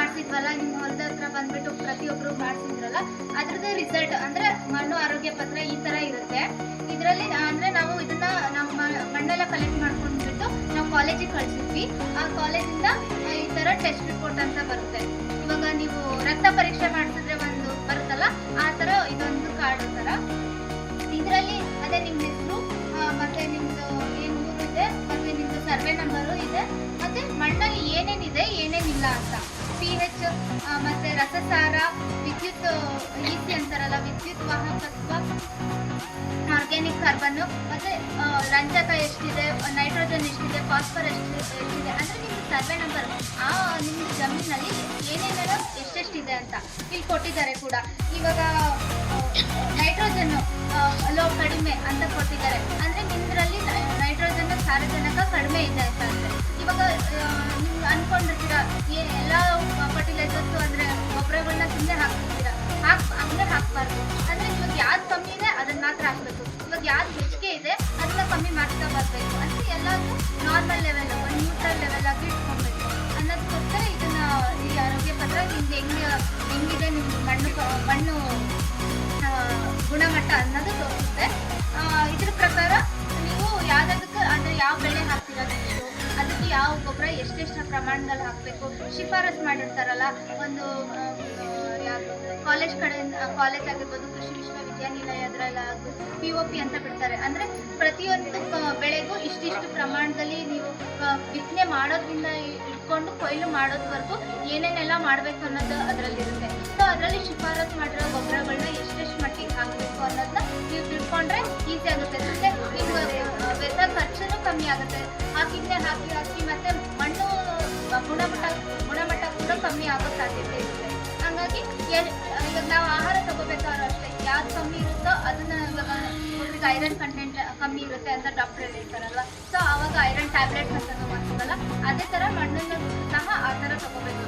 ಮಾಡಿಸಿದ್ವಲ್ಲ, ನಿಮ್ಮ ಹೊಲದ ಹತ್ರ ಬಂದ್ಬಿಟ್ಟು ಪ್ರತಿಯೊಬ್ಬರು ಮಾಡಿಸಿದ್ರಲ್ಲ, ಅದ್ರದ್ದು ರಿಸಲ್ಟ್ ಅಂದರೆ ಮಣ್ಣು ಆರೋಗ್ಯ ಪತ್ರ ಈ ಥರ ಇರುತ್ತೆ. ಇದರಲ್ಲಿ ಅಂದರೆ ನಾವು ಇದನ್ನ ನಮ್ಮ ಮಣ್ಣೆಲ್ಲ ಕಲೆಕ್ಟ್ ಮಾಡ್ಕೊಂಡ್ಬಿಟ್ಟು ನಾವು ಕಾಲೇಜಿಗೆ ಕಳಿಸಿದ್ವಿ. ಆ ಕಾಲೇಜಿಂದ ಈ ಥರ ಟೆಸ್ಟ್ ರಿಪೋರ್ಟ್ ಅಂತ ಬರುತ್ತೆ. ಇವಾಗ ನೀವು ರಕ್ತ ಪರೀಕ್ಷೆ ಮಾಡಿಸಿದ್ರೆ ಒಂದು ಬರುತ್ತಲ್ಲ, ಆ ಥರ ಇದೊಂದು ಕಾರ್ಡ್ ಥರ. ಇದರಲ್ಲಿ ಅದೇ ನಿಮ್ಮ ಹೆಸರು ಮತ್ತು ನಿಮ್ಮದು ಏನು ಊರು ಇದೆ, ಮತ್ತು ನಿಮ್ಮದು ಸರ್ವೆ ನಂಬರು ಇದೆ, ಮತ್ತು ಮಣ್ಣಲ್ಲಿ ಏನೇನಿದೆ ಏನೇನಿಲ್ಲ ಅಂತ, pH ಮತ್ತು ರಸಸಾರ, ವಿದ್ಯುತ್ EC ಅಂತಾರಲ್ಲ, ವಿದ್ಯುತ್ ವಾಹಕತ್ವ, ಆರ್ಗ್ಯಾನಿಕ್ ಕಾರ್ಬನ್ನು, ಮತ್ತು ರಂಜಕ ಎಷ್ಟಿದೆ, ನೈಟ್ರೋಜನ್ ಎಷ್ಟಿದೆ, ಫಾಸ್ಫರ್ ಎಷ್ಟಿದೆ ಅಂದರೆ ನಿಮ್ಮದು ಸರ್ವೆ ನಂಬರ್, ನಿಮ್ಮ ಜಮೀನಲ್ಲಿ ಏನೇನೆಲ್ಲ ಎಷ್ಟೆಷ್ಟಿದೆ ಅಂತ ಇಲ್ಲಿ ಕೊಟ್ಟಿದ್ದಾರೆ ಕೂಡ. ಇವಾಗ ನೈಟ್ರೋಜನ್ನು ಲೋ ಕಡಿಮೆ ಅಂತ ಕೊಟ್ಟಿದ್ದಾರೆ, ಅಂದರೆ ನಿಮ್ಮದ್ರಲ್ಲಿ ನೈಟ್ರೋಜನ್ ಸಾರಜನಕ ಕಡಿಮೆ ಇದೆ ಅಂತ ಅಂದರೆ. ಇವಾಗ ನೀವು ಅಂದ್ಕೊಂಡಿರ್ತೀರ ಎಲ್ಲ ಫರ್ಟಿಲೈಸರ್ಸು ಅಂದರೆ ಗೊಬ್ಬರಗಳನ್ನ ಸುಮ್ಮನೆ ಹಾಕ್ತಿರ್ತೀರ, ಹಂಗೆ ಹಾಕಬಾರ್ದು. ಅಂದರೆ ಇವಾಗ ಯಾವ್ದು ಕಮ್ಮಿ ಇದೆ ಅದನ್ನು ಮಾತ್ರ ಹಾಕಬೇಕು, ಇವಾಗ ಯಾವ್ದು ಹೆಚ್ಚಿಗೆ ಇದೆ ಅದನ್ನ ಕಮ್ಮಿ ಮಾಡ್ತಾ ಬರಬೇಕು. ಅಂದರೆ ಎಲ್ಲದೂ ನಾರ್ಮಲ್ ಲೆವೆಲ್, ಒಂದು ನ್ಯೂಟ್ರಲ್ ಲೆವೆಲ್ ಆಗಿ ಇಟ್ಕೊಬೇಕು ಅನ್ನೋದಕ್ಕೋಸ್ಕರ ಇದನ್ನು ಈ ಆರೋಗ್ಯ ಪತ್ರ ನಿಮ್ದು ಹೆಂಗಿದೆ ನಿಮ್ಮ ಮಣ್ಣು ಗುಣಮಟ್ಟ ಅನ್ನೋದು ತೋರಿಸುತ್ತೆ. ಇದ್ರ ಪ್ರಕಾರ ನೀವು ಯಾವುದಕ್ಕೆ ಅಂದರೆ ಯಾವ ಬೆಳೆ ಹಾಕ್ತಿರೋದು, ಅದಕ್ಕೆ ಯಾವ ಗೊಬ್ಬರ ಎಷ್ಟೆಷ್ಟು ಪ್ರಮಾಣದಲ್ಲಿ ಹಾಕಬೇಕು, ಶಿಫಾರಸು ಮಾಡಿರ್ತಾರಲ್ಲ ಒಂದು ಯಾವುದು ಕಾಲೇಜ್ ಕಡೆಯಿಂದ, ಕಾಲೇಜ್ ಆಗಿರ್ಬೋದು, ಕೃಷಿ ವಿಶ್ವವಿದ್ಯಾನಿಲಯ ಅದರೆಲ್ಲ POP ಅಂತ ಬಿಡ್ತಾರೆ. ಅಂದರೆ ಪ್ರತಿಯೊಂದು ಬೆಳೆಗೂ ಇಷ್ಟಿಷ್ಟು ಪ್ರಮಾಣದಲ್ಲಿ ನೀವು ಬಿತ್ತನೆ ಮಾಡೋದ್ರಿಂದ ಇಟ್ಕೊಂಡು ಕೊಯ್ಲು ಮಾಡೋದ್ವರೆಗೂ ಏನೇನೆಲ್ಲ ಮಾಡಬೇಕು ಅನ್ನೋದು ಅದರಲ್ಲಿರುತ್ತೆ. ಸೊ ಅದರಲ್ಲಿ ಶಿಫಾರಸು ಮಾಡಿರೋ ಗೊಬ್ಬರಗಳನ್ನ ಎಷ್ಟೆಷ್ಟು ಮಟ್ಟಿಗೆ ಹಾಕಬೇಕು ಅನ್ನೋದನ್ನ ನೀವು ತಿಳ್ಕೊಂಡ್ರೆ ಈಸಿ ಆಗುತ್ತೆ. ಮತ್ತು ನಿಮ್ಗೆ ವ್ಯರ್ಥ ಖರ್ಚು ಕಮ್ಮಿ ಆಗುತ್ತೆ. ಹಾಕಿ ಮತ್ತು ಮಣ್ಣು ಗುಣಮಟ್ಟ ಕೂಡ ಕಮ್ಮಿ ಆಗೋ ಸಾಧ್ಯತೆ ಇರುತ್ತೆ. ಹಾಗಾಗಿ ಇವಾಗ ನಾವು ಆಹಾರ ತಗೋಬೇಕಾದ್ರೂ ಅಷ್ಟೇ, ಯಾವ್ದು ಕಮ್ಮಿ ಇರುತ್ತೋ ಅದನ್ನು, ಇವಾಗ ಒಬ್ಬರಿಗೆ ಐರನ್ ಕಂಟೆಂಟ್ ಕಮ್ಮಿ ಇರುತ್ತೆ ಅಂತ ಡಾಕ್ಟರ್ ಹೇಳ್ತಾರಲ್ವ, ಸೊ ಆವಾಗ ಐರನ್ ಟ್ಯಾಬ್ಲೆಟ್ಸ್ ಅಂತ ಮಾಡ್ತೀವಲ್ಲ, ಅದೇ ಥರ ಮಣ್ಣನ್ನು ಸಹ ಆ ಥರ ತಗೋಬೇಕು,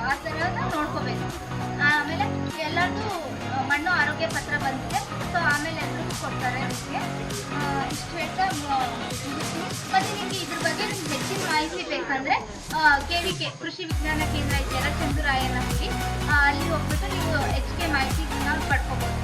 ಆ ಥರದ ನೋಡ್ಕೋಬೇಕು. ಆಮೇಲೆ ಎಲ್ಲರದು ಮಣ್ಣು ಆರೋಗ್ಯ ಪತ್ರ ಬಂದಿದೆ, ಸೊ ಆಮೇಲೆ ಎಲ್ರಿಗೂ ಕೊಡ್ತಾರೆ. ನಿಮಗೆ ಇಷ್ಟು ಹೇಳ್ತಾ ಮುಗಿಸ್ತೀನಿ. ಮತ್ತು ನಿಮಗೆ ಇದ್ರ ಬಗ್ಗೆ ನಿಮ್ಗೆ ಹೆಚ್ಚಿನ ಮಾಹಿತಿ ಬೇಕಂದರೆ KVK ಕೃಷಿ ವಿಜ್ಞಾನ ಕೇಂದ್ರ ಇದೆಯಲ್ಲ, ಚಂದುರಾಯನಹಳ್ಳಿ, ಅಲ್ಲಿ ಹೋಗ್ಬಿಟ್ಟು ನೀವು ಹೆಚ್ಚಿಗೆ ಮಾಹಿತಿ ಪಡ್ಕೋಬೋದು.